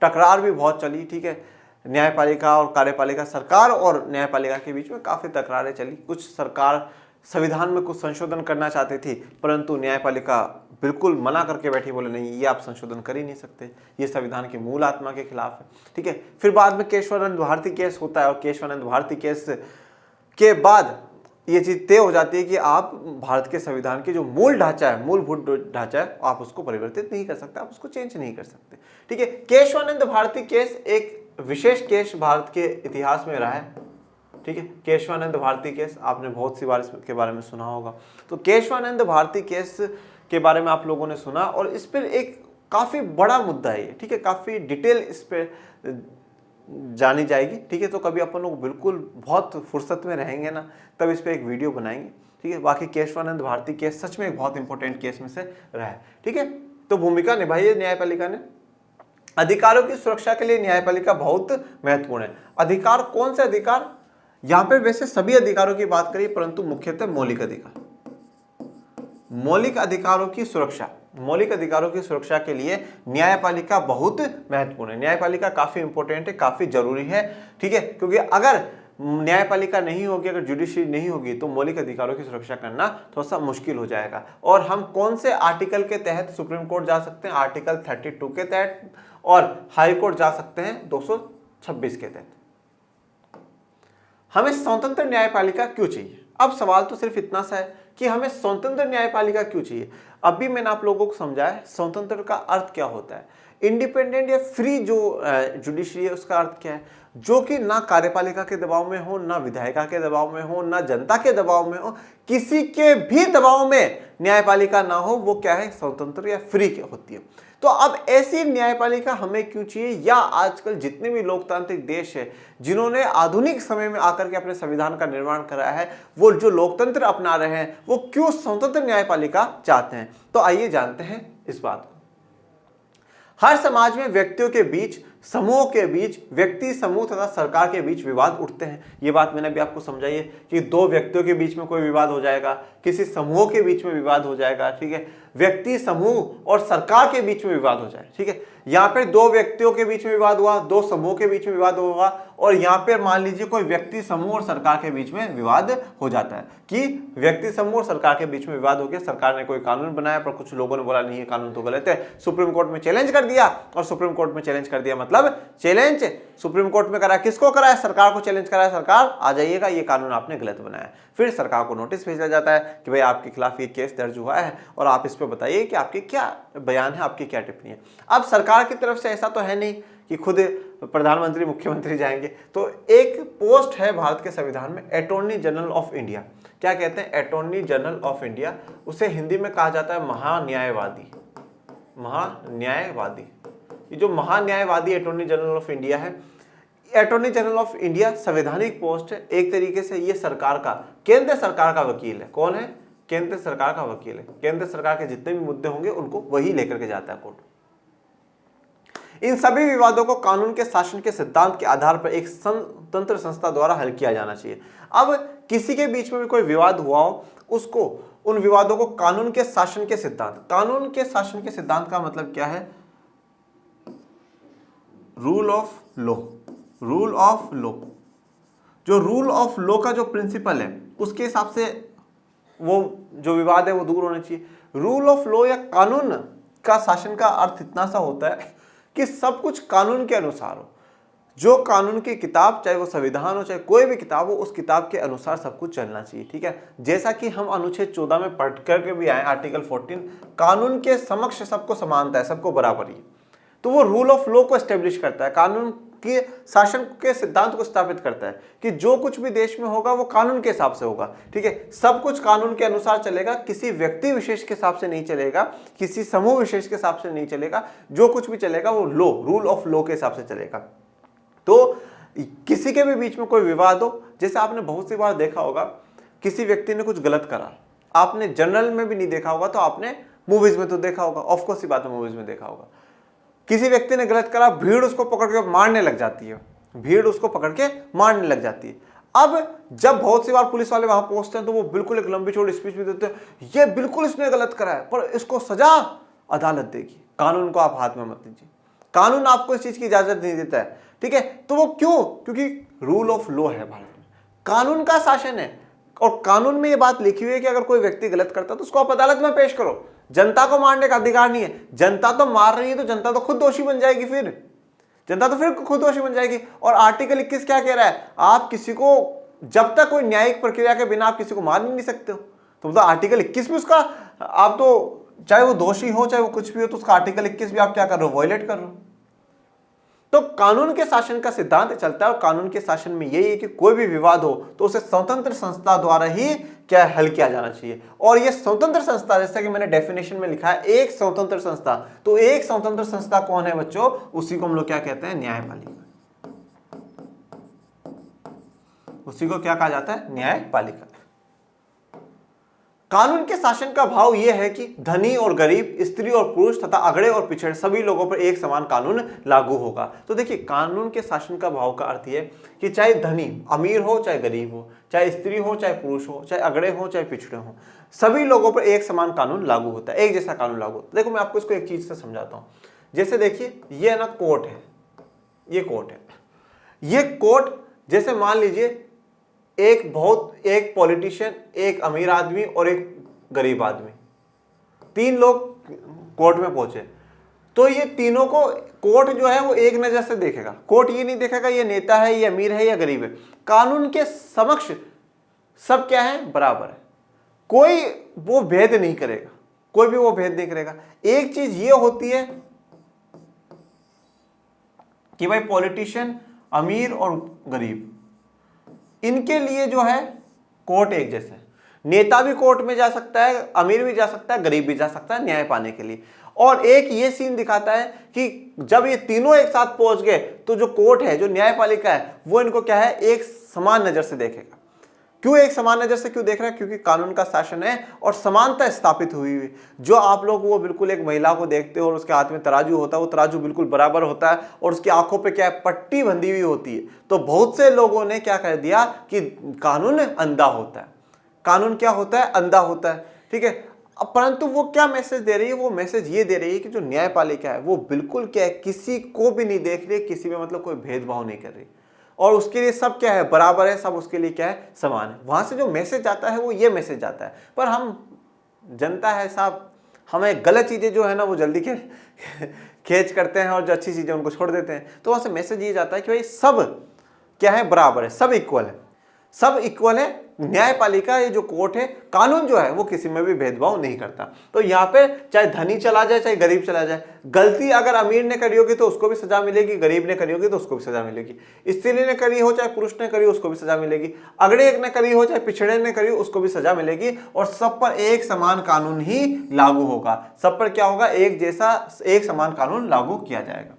टकरार भी बहुत चली, ठीक है। न्यायपालिका और कार्यपालिका, सरकार और न्यायपालिका के बीच में काफी तकरारें चली। कुछ सरकार संविधान में कुछ संशोधन करना चाहती थी, परंतु न्यायपालिका बिल्कुल मना करके बैठी, बोले नहीं ये आप संशोधन कर ही नहीं सकते, ये संविधान की मूल आत्मा के खिलाफ है, ठीक है। फिर बाद में केशवानंद भारती केस होता है और केशवानंद भारती केस के बाद ये चीज तय हो जाती है कि आप भारत के संविधान के जो मूल ढांचा है, मूलभूत ढांचा है, आप उसको परिवर्तित नहीं कर सकते, आप उसको चेंज नहीं कर सकते, ठीक है। केशवानंद भारती केस एक विशेष केस भारत के इतिहास में रहा है, ठीक है। केशवानंद भारती केस आपने बहुत सी बार इसके बारे में सुना होगा। तो केशवानंद भारती केस के बारे में आप लोगों ने सुना और इस पर एक काफी बड़ा मुद्दा है, ठीक है, काफी डिटेल इस पे जानी जाएगी, ठीक है। तो कभी अपन लोग बिल्कुल बहुत फुर्सत में रहेंगे ना, तब इस पे एक वीडियो बनाएंगे, ठीक है। बाकी केशवानंद भारती केस सच में एक बहुत इंपॉर्टेंट केस में से रहा है, ठीक है। तो भूमिका निभाई है न्यायपालिका ने। अधिकारों की सुरक्षा के लिए न्यायपालिका बहुत महत्वपूर्ण है। अधिकार, कौन से अधिकार, यहां पे वैसे सभी अधिकारों की बात करिए, परंतु मुख्यतः मौलिक अधिकार, मौलिक अधिकारों की सुरक्षा, मौलिक अधिकारों की सुरक्षा के लिए न्यायपालिका बहुत महत्वपूर्ण है। न्यायपालिका काफी इंपॉर्टेंट है, काफी जरूरी है, ठीक है। क्योंकि अगर न्यायपालिका नहीं होगी, अगर जुडिशरी नहीं होगी तो मौलिक अधिकारों की सुरक्षा करना थोड़ा सा मुश्किल हो जाएगा। और हम कौन से आर्टिकल के तहत सुप्रीम कोर्ट जा सकते हैं, आर्टिकल 32 के तहत, और हाई कोर्ट जा सकते हैं 226 के तहत। हमें स्वतंत्र न्यायपालिका क्यों चाहिए? अब सवाल तो सिर्फ इतना सा है कि हमें स्वतंत्र न्यायपालिका क्यों चाहिए। अभी मैंने आप लोगों को समझाया स्वतंत्र का अर्थ क्या होता है। इंडिपेंडेंट या फ्री जो जुडिशरी है उसका अर्थ क्या है, जो कि ना कार्यपालिका के दबाव में हो, ना विधायिका के दबाव में हो, ना जनता के दबाव में हो, किसी के भी दबाव में न्यायपालिका ना हो, वो क्या है, स्वतंत्र या फ्री होती है। तो अब ऐसी न्यायपालिका हमें क्यों चाहिए, या आजकल जितने भी लोकतांत्रिक देश है जिन्होंने आधुनिक समय में आकर के अपने संविधान का निर्माण कराया है, वो जो लोकतंत्र अपना रहे हैं, वो क्यों स्वतंत्र न्यायपालिका चाहते हैं। तो आइए जानते हैं इस बात को। हर समाज में व्यक्तियों के बीच, समूहों के बीच, व्यक्ति, समूह तथा सरकार के बीच विवाद उठते हैं। ये बात मैंने भी आपको समझाई है कि दो व्यक्तियों के बीच में कोई विवाद हो जाएगा, किसी समूह के बीच में विवाद हो जाएगा, ठीक है, व्यक्ति, समूह और सरकार के बीच में विवाद हो जाए, ठीक है। यहाँ पे दो व्यक्तियों के बीच में विवाद हुआ, दो समूह के बीच में विवाद होगा, और यहाँ पे मान लीजिए कोई व्यक्ति, समूह और सरकार के बीच में विवाद हो जाता है कि व्यक्ति, समूह और सरकार के बीच में विवाद हो गया। सरकार ने कोई कानून बनाया पर कुछ लोगों ने बोला नहीं ये कानून तो गलत है, सुप्रीम कोर्ट में चैलेंज कर दिया, और सुप्रीम कोर्ट में चैलेंज कर दिया मतलब चैलेंज सुप्रीम कोर्ट में करा, किसको करा है, सरकार को चैलेंज करा है, सरकार आ जाइएगा ये कानून आपने गलत बनाया। फिर सरकार को नोटिस भेजा जाता है कि भाई आपके खिलाफ ये केस दर्ज हुआ है और आप इस पे बताइए कि आपके क्या बयान है, आपकी क्या टिप्पणी है। अब सरकार की तरफ से ऐसा तो है नहीं कि खुद प्रधानमंत्री, मुख्यमंत्री जाएंगे, तो एक पोस्ट है भारत के संविधान में, अटॉर्नी जनरल ऑफ इंडिया। क्या कहते हैं, अटॉर्नी जनरल ऑफ इंडिया, उसे हिंदी में कहा जाता है महान्यायवादी। महान्यायवादी, ये जो महान्यायवादी अटॉर्नी जनरल ऑफ इंडिया है, अटॉर्नी जनरल ऑफ इंडिया संवैधानिक पोस्ट है। एक तरीके से ये सरकार का, केंद्र सरकार का वकील है। कौन है, केंद्र सरकार का वकील है। केंद्र सरकार के जितने भी मुद्दे होंगे उनको वही लेकर के जाता है कोर्ट। इन सभी विवादों को कानून के शासन के सिद्धांत के आधार पर एक स्वतंत्र संस्था द्वारा हल किया जाना चाहिए। अब किसी के बीच में भी कोई विवाद हुआ हो, उसको, उन विवादों को कानून के शासन के सिद्धांत, कानून के शासन के सिद्धांत का मतलब क्या है, rule of law. Rule of law, जो रूल ऑफ लॉ का जो प्रिंसिपल है उसके हिसाब से वो जो विवाद है वो दूर होना चाहिए। रूल ऑफ लॉ या कानून का शासन का अर्थ इतना सा होता है कि सब कुछ कानून के अनुसार हो, जो कानून की किताब, चाहे वो संविधान हो चाहे कोई भी किताब हो, उस किताब के अनुसार सब कुछ चलना चाहिए। ठीक है, जैसा कि हम अनुच्छेद 14 में पढ़ करके भी आए, आर्टिकल 14, कानून के समक्ष सबको समानता है, सबको बराबरी है। तो वो रूल ऑफ लॉ को एस्टेब्लिश करता है, कानून के शासन के सिद्धांत को स्थापित करता है कि जो कुछ भी देश में होगा वो कानून के हिसाब से होगा। ठीक है, सब कुछ कानून के अनुसार चलेगा, किसी व्यक्ति विशेष के हिसाब से नहीं चलेगा, किसी समूह विशेष के हिसाब से नहीं चलेगा। जो कुछ भी चलेगा वो लॉ, रूल ऑफ लॉ के हिसाब से चलेगा। तो किसी के भी बीच में कोई विवाद हो, जैसे आपने बहुत सी बार देखा होगा किसी व्यक्ति ने कुछ गलत करा, आपने जनरल में भी नहीं देखा होगा तो आपने मूवीज में तो देखा होगा, ऑफकोर्स ही बात है, मूवीज में देखा होगा। किसी व्यक्ति ने गलत करा, भीड़ उसको पकड़ के मारने लग जाती है, भीड़ उसको पकड़ के मारने लग जाती है। अब जब बहुत सी बार पुलिस वाले वहां पहुंचते हैं तो वो बिल्कुल एक लंबी चौड़ी स्पीच भी देते हैं, ये बिल्कुल इसने गलत करा है पर इसको सजा अदालत देगी, कानून को आप हाथ में मत लीजिए, कानून आपको इस चीज की इजाजत नहीं देता है। ठीक है, तो वो क्यों? क्योंकि रूल ऑफ लॉ है भारत में, कानून का शासन है, और कानून में ये बात लिखी हुई है कि अगर कोई व्यक्ति गलत करता है तो उसको आप अदालत में पेश करो। जनता को मारने का अधिकार नहीं है, जनता तो मार रही है तो जनता तो खुद दोषी बन जाएगी, फिर जनता तो फिर खुद दोषी बन जाएगी। और आर्टिकल 21 क्या कह रहा है? आप किसी को जब तक कोई न्यायिक प्रक्रिया के बिना आप किसी को मार नहीं सकते हो। तो मतलब आर्टिकल 21 भी उसका, आप तो चाहे वो दोषी हो चाहे वो कुछ भी हो, तो उसका आर्टिकल 21 भी आप क्या कर रहे हो? वायलेट कर रहे हो। तो कानून के शासन का सिद्धांत चलता है, और कानून के शासन में यही है कि कोई भी विवाद हो तो उसे स्वतंत्र संस्था द्वारा ही क्या हल किया जाना चाहिए। और ये स्वतंत्र संस्था, जैसा कि मैंने डेफिनेशन में लिखा है, एक स्वतंत्र संस्था, तो एक स्वतंत्र संस्था कौन है बच्चों? उसी को हम लोग क्या कहते हैं? न्यायपालिका। उसी को क्या कहा जाता है? न्यायपालिका। कानून के शासन का भाव यह है कि धनी और गरीब, स्त्री और पुरुष तथा अगड़े और पिछड़े सभी लोगों पर एक समान कानून लागू होगा। तो देखिए, कानून के शासन का भाव का अर्थ यह है कि चाहे धनी अमीर हो चाहे गरीब हो, चाहे स्त्री हो चाहे पुरुष हो, चाहे अगड़े हो चाहे पिछड़े हो, सभी लोगों पर एक समान कानून लागू होता है, एक जैसा कानून लागू होता है। देखो मैं आपको इसको एक चीज से समझाता हूं। जैसे देखिए, ये ना कोर्ट है, ये कोर्ट है, ये कोर्ट जैसे मान लीजिए एक पॉलिटिशियन, एक अमीर आदमी और एक गरीब आदमी, तीन लोग कोर्ट में पहुंचे, तो ये तीनों को कोर्ट जो है वो एक नजर से देखेगा। कोर्ट ये नहीं देखेगा ये नेता है, ये अमीर है या गरीब है। कानून के समक्ष सब क्या है? बराबर है। कोई वो भेद नहीं करेगा, कोई भी वो भेद नहीं करेगा। एक चीज ये होती है कि भाई पॉलिटिशियन, अमीर और गरीब, इनके लिए जो है कोर्ट एक जैसा है। नेता भी कोर्ट में जा सकता है, अमीर भी जा सकता है, गरीब भी जा सकता है न्याय पाने के लिए। और एक ये सीन दिखाता है कि जब ये तीनों एक साथ पहुंच गए तो जो कोर्ट है, जो न्यायपालिका है, वो इनको क्या है? एक समान नजर से देखेगा। क्यों एक समान नजर से क्यों देख रहा है? क्योंकि कानून का शासन है और समानता स्थापित हुई है। जो आप लोग वो बिल्कुल एक महिला को देखते हो और उसके हाथ में तराजू होता है, वो तराजू बिल्कुल बराबर होता है और उसकी आंखों पे क्या है? पट्टी बंधी हुई होती है। तो बहुत से लोगों ने क्या कह दिया कि कानून अंधा होता है। कानून क्या होता है? अंधा होता है। ठीक है, परंतु वो क्या मैसेज दे रही है? वो मैसेज ये दे रही है कि जो न्यायपालिका है वो बिल्कुल क्या है? किसी को भी नहीं देख रही, किसी में मतलब कोई भेदभाव नहीं कर रही, और उसके लिए सब क्या है? बराबर है, सब उसके लिए क्या है? समान है। वहां से जो मैसेज आता है वो ये मैसेज आता है। पर हम जनता है साहब, हमें गलत चीजें जो है ना वो जल्दी खेच करते हैं और जो अच्छी चीजें उनको छोड़ देते हैं। तो वहां से मैसेज ये जाता है कि भाई सब क्या है? बराबर है, सब इक्वल है, सब इक्वल है। न्यायपालिका, ये जो कोर्ट है, कानून जो है वो किसी में भी भेदभाव नहीं करता। तो यहाँ पे चाहे धनी चला जाए चाहे गरीब चला जाए, गलती अगर अमीर ने करी होगी तो उसको भी सजा मिलेगी, गरीब ने करी होगी तो उसको भी सजा मिलेगी, स्त्री ने करी हो चाहे पुरुष ने करी हो उसको भी सजा मिलेगी, अगड़े एक ने करी हो चाहे पिछड़े ने करी हो उसको भी सजा मिलेगी, और सब पर एक समान कानून ही लागू होगा। सब पर क्या होगा? एक जैसा, एक समान कानून लागू किया जाएगा।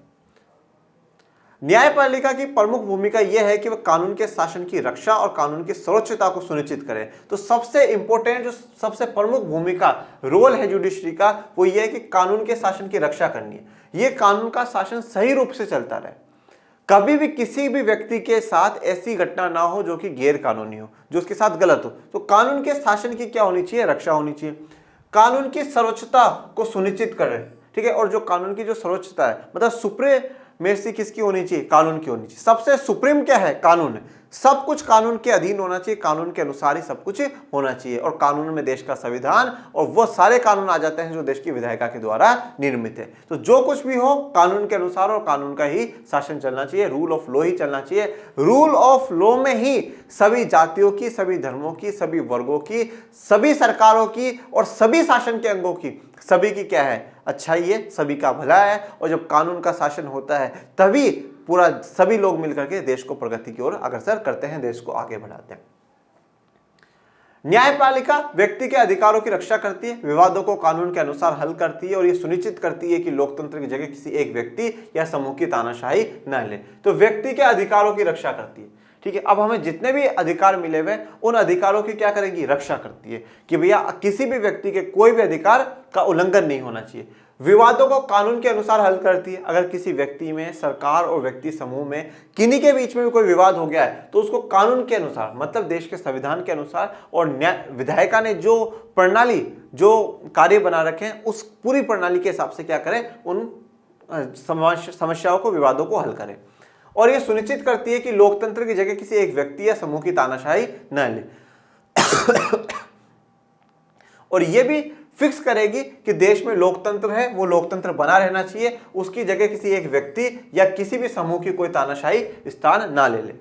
न्यायपालिका की प्रमुख भूमिका यह है कि वह कानून के शासन की रक्षा और कानून की सर्वोच्चता को सुनिश्चित करे। तो सबसे इंपॉर्टेंट, जो सबसे प्रमुख भूमिका, रोल है जुडिशरी का, वो यह है कि कानून के शासन की रक्षा करनी है। ये कानून का शासन सही रूप से चलता रहे, कभी भी किसी भी व्यक्ति के साथ ऐसी घटना ना हो जो कि गैर कानूनी हो, जो उसके साथ गलत हो। तो कानून के शासन की क्या होनी चाहिए? रक्षा होनी चाहिए। कानून की सर्वोच्चता को सुनिश्चित करे। ठीक है, और जो कानून की जो सर्वोच्चता है, मतलब सुप्रीमेसी किसकी होनी चाहिए? कानून की होनी चाहिए। सबसे सुप्रीम क्या है? कानून है। सब कुछ कानून के अधीन होना चाहिए, कानून के अनुसार ही सब कुछ होना चाहिए। और कानून में देश का संविधान और वो सारे कानून आ जाते हैं जो देश की विधायिका के द्वारा निर्मित है। तो जो कुछ भी हो कानून के अनुसार और कानून का ही शासन चलना चाहिए, रूल ऑफ लॉ ही चलना चाहिए। रूल ऑफ लॉ में ही सभी जातियों की, सभी धर्मों की, सभी वर्गों की, सभी सरकारों की और सभी शासन के अंगों की, सभी की क्या है, अच्छाई है, सभी का भला है। और जब कानून का शासन होता है तभी पूरा सभी लोग मिलकर के देश को प्रगति की ओर अग्रसर करते हैं, देश को आगे बढ़ाते हैं। न्यायपालिका व्यक्ति के अधिकारों की रक्षा करती है, विवादों को कानून के अनुसार हल करती है और यह सुनिश्चित करती है कि लोकतंत्र की जगह किसी एक व्यक्ति या समूह की तानाशाही न ले। तो व्यक्ति के अधिकारों की रक्षा करती है, ठीक है। अब हमें जितने भी अधिकार मिले हुए उन अधिकारों की क्या करेगी, रक्षा करती है कि भैया किसी भी व्यक्ति के कोई भी अधिकार का उल्लंघन नहीं होना चाहिए। विवादों को कानून के अनुसार हल करती है। अगर किसी व्यक्ति में, सरकार और व्यक्ति समूह में किन्हीं के बीच में भी कोई विवाद हो गया है तो उसको कानून के अनुसार, मतलब देश के संविधान के अनुसार और विधायिका ने जो प्रणाली, जो कार्य बना रखे हैं उस पूरी प्रणाली के हिसाब से क्या करें, उन समस्याओं को, विवादों को हल करें। और यह सुनिश्चित करती है कि लोकतंत्र की जगह किसी एक व्यक्ति या समूह की तानाशाही न ले। और यह भी फिक्स करेगी कि देश में लोकतंत्र है, वो लोकतंत्र बना रहना चाहिए, उसकी जगह किसी एक व्यक्ति या किसी भी समूह की कोई तानाशाही स्थान ना ले ले।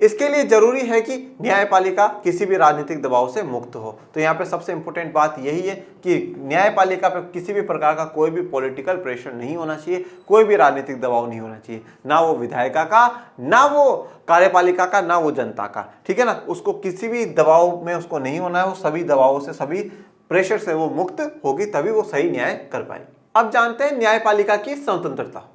इसके लिए जरूरी है कि न्यायपालिका किसी भी राजनीतिक दबाव से मुक्त हो। तो यहाँ पे सबसे इंपॉर्टेंट बात यही है कि न्यायपालिका पे किसी भी प्रकार का कोई भी पॉलिटिकल प्रेशर नहीं होना चाहिए, कोई भी राजनीतिक दबाव नहीं होना चाहिए, ना वो विधायिका का, ना वो कार्यपालिका का, ना वो जनता का, ठीक है ना। उसको किसी भी दबाव में उसको नहीं होना है, वो सभी दबावों से, सभी प्रेशर से वो मुक्त होगी, तभी वो सही न्याय कर पाएगी। अब जानते हैं न्यायपालिका की स्वतंत्रता।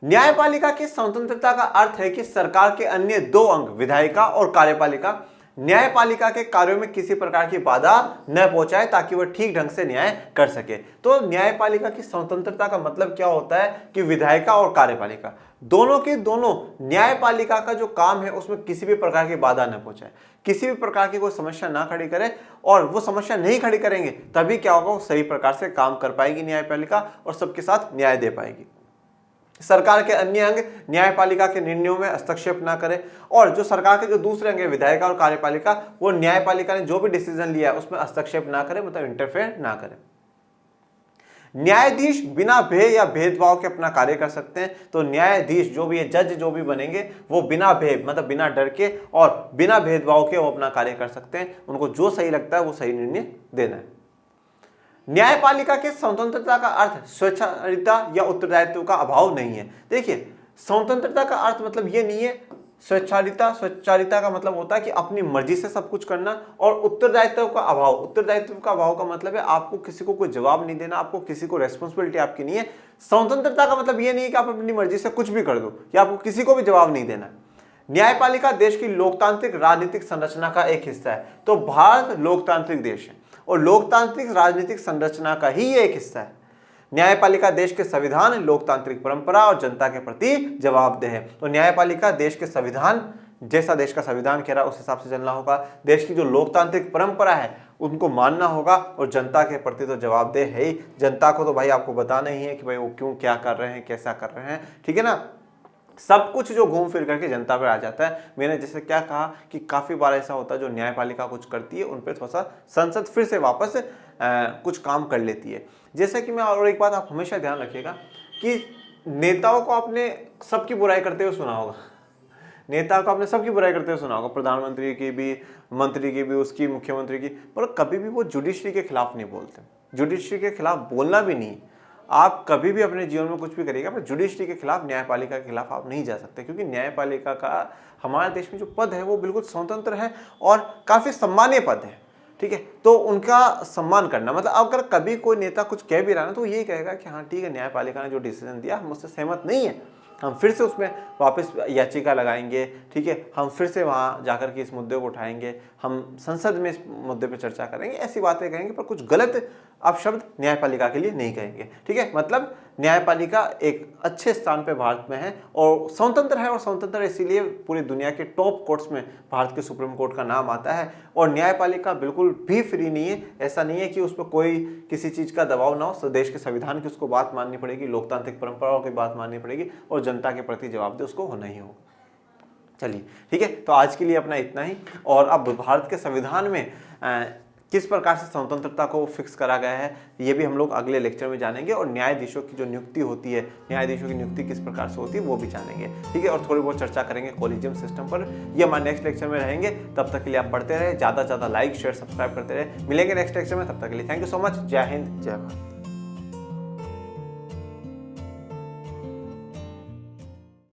न्यायपालिका की स्वतंत्रता का अर्थ है कि सरकार के अन्य दो अंग, विधायिका और कार्यपालिका, न्यायपालिका के कार्यों में किसी प्रकार की बाधा न पहुंचाए ताकि वह ठीक ढंग से न्याय कर सके। तो न्यायपालिका की स्वतंत्रता का मतलब क्या होता है कि विधायिका और कार्यपालिका दोनों के दोनों न्यायपालिका का जो काम है उसमें किसी भी प्रकार की बाधा न पहुंचाए, किसी भी प्रकार की कोई समस्या ना खड़ी करे। और वो समस्या नहीं खड़ी करेंगे तभी क्या होगा, वो सही प्रकार से काम कर पाएगी न्यायपालिका और सबके साथ न्याय दे पाएगी। सरकार के अन्य अंग न्यायपालिका के निर्णयों में हस्तक्षेप ना करें, और जो सरकार के जो दूसरे अंग है विधायिका और कार्यपालिका, वो न्यायपालिका ने जो भी डिसीजन लिया है उसमें हस्तक्षेप ना करें, मतलब इंटरफेयर ना करें। न्यायाधीश बिना भय या भेदभाव के अपना कार्य कर सकते हैं। तो न्यायाधीश जो भी है, जज जो भी बनेंगे, वो बिना भय, मतलब बिना डर के और बिना भेदभाव के वो अपना कार्य कर सकते हैं। उनको जो सही लगता है वो सही निर्णय देना है। न्यायपालिका के स्वतंत्रता का अर्थ स्वेच्छाचारिता या उत्तरदायित्व का अभाव नहीं है। देखिए, स्वतंत्रता का अर्थ मतलब ये नहीं है स्वेच्छाचारिता का मतलब होता है कि अपनी मर्जी से सब कुछ करना, और उत्तरदायित्व का अभाव का मतलब है आपको किसी को कोई जवाब नहीं देना, आपको किसी को रेस्पॉन्सिबिलिटी आपकी नहीं है। स्वतंत्रता का मतलब ये नहीं है कि आप अपनी मर्जी से कुछ भी कर दो या आपको किसी को भी जवाब नहीं देना। न्यायपालिका देश की लोकतांत्रिक राजनीतिक संरचना का एक हिस्सा है। तो भारत लोकतांत्रिक देश है और लोकतांत्रिक राजनीतिक संरचना का ही ये एक हिस्सा है। न्यायपालिका देश के संविधान, लोकतांत्रिक परंपरा और जनता के प्रति जवाबदेह है। तो न्यायपालिका देश के संविधान, जैसा देश का संविधान कह रहा है उस हिसाब से चलना होगा, देश की जो लोकतांत्रिक परंपरा है उनको मानना होगा, और जनता के प्रति तो जवाबदेह है ही। जनता को तो भाई आपको बताना ही है कि भाई वो क्यों, क्या कर रहे हैं, कैसा कर रहे हैं, ठीक है ना। सब कुछ जो घूम फिर करके जनता पर आ जाता है। मैंने जैसे क्या कहा कि काफ़ी बार ऐसा होता है जो न्यायपालिका कुछ करती है उन पर थोड़ा सा संसद फिर से वापस कुछ काम कर लेती है। जैसे कि मैं, और एक बात आप हमेशा ध्यान रखिएगा कि नेताओं को आपने सबकी बुराई करते हुए सुना होगा, नेता को आपने सबकी बुराई करते हुए सुना होगा, प्रधानमंत्री की भी, मंत्री की भी, उसकी, मुख्यमंत्री की, पर कभी भी वो जुडिशरी के खिलाफ नहीं बोलते। जुडिशरी के खिलाफ बोलना भी नहीं। आप कभी भी अपने जीवन में कुछ भी करिएगा पर जुडिशरी के खिलाफ, न्यायपालिका के खिलाफ आप नहीं जा सकते, क्योंकि न्यायपालिका का हमारे देश में जो पद है वो बिल्कुल स्वतंत्र है और काफ़ी सम्मानीय पद है, ठीक है। तो उनका सम्मान करना, मतलब अगर कभी कोई नेता कुछ कह भी रहा है तो यही कहेगा कि हाँ ठीक है, न्यायपालिका ने जो डिसीजन दिया हम उससे सहमत नहीं है, हम फिर से उसमें वापस याचिका लगाएंगे, ठीक है, हम फिर से वहाँ जाकर के इस मुद्दे को उठाएंगे, हम संसद में इस मुद्दे पर चर्चा करेंगे, ऐसी बातें कहेंगे, पर कुछ गलत आप शब्द न्यायपालिका के लिए नहीं कहेंगे, ठीक है। मतलब न्यायपालिका एक अच्छे स्थान पे भारत में है और स्वतंत्र है, और स्वतंत्र इसीलिए पूरी दुनिया के टॉप कोर्ट्स में भारत के सुप्रीम कोर्ट का नाम आता है। और न्यायपालिका बिल्कुल भी फ्री नहीं है, ऐसा नहीं है कि उस पर कोई किसी चीज़ का दबाव ना हो। देश के संविधान की उसको बात माननी पड़ेगी, लोकतांत्रिक परंपराओं की बात माननी पड़ेगी, और जनता के प्रति जवाबदेह उसको होना ही होगा। चलिए ठीक है, तो आज के लिए अपना इतना ही। और अब भारत के संविधान में किस प्रकार से स्वतंत्रता को फिक्स करा गया है ये भी हम लोग अगले लेक्चर में जानेंगे, और न्यायाधीशों की जो नियुक्ति होती है, न्यायाधीशों की नियुक्ति किस प्रकार से होती है वो भी जानेंगे, ठीक है। और थोड़ी बहुत चर्चा करेंगे कॉलेजियम सिस्टम पर, ये हमारे नेक्स्ट लेक्चर में रहेंगे। तब तक के लिए आप पढ़ते रहे, ज़्यादा से ज़्यादा लाइक शेयर सब्सक्राइब करते रहे। मिलेंगे नेक्स्ट लेक्चर में, तब तक के लिए थैंक यू सो मच। जय हिंद, जय भारत।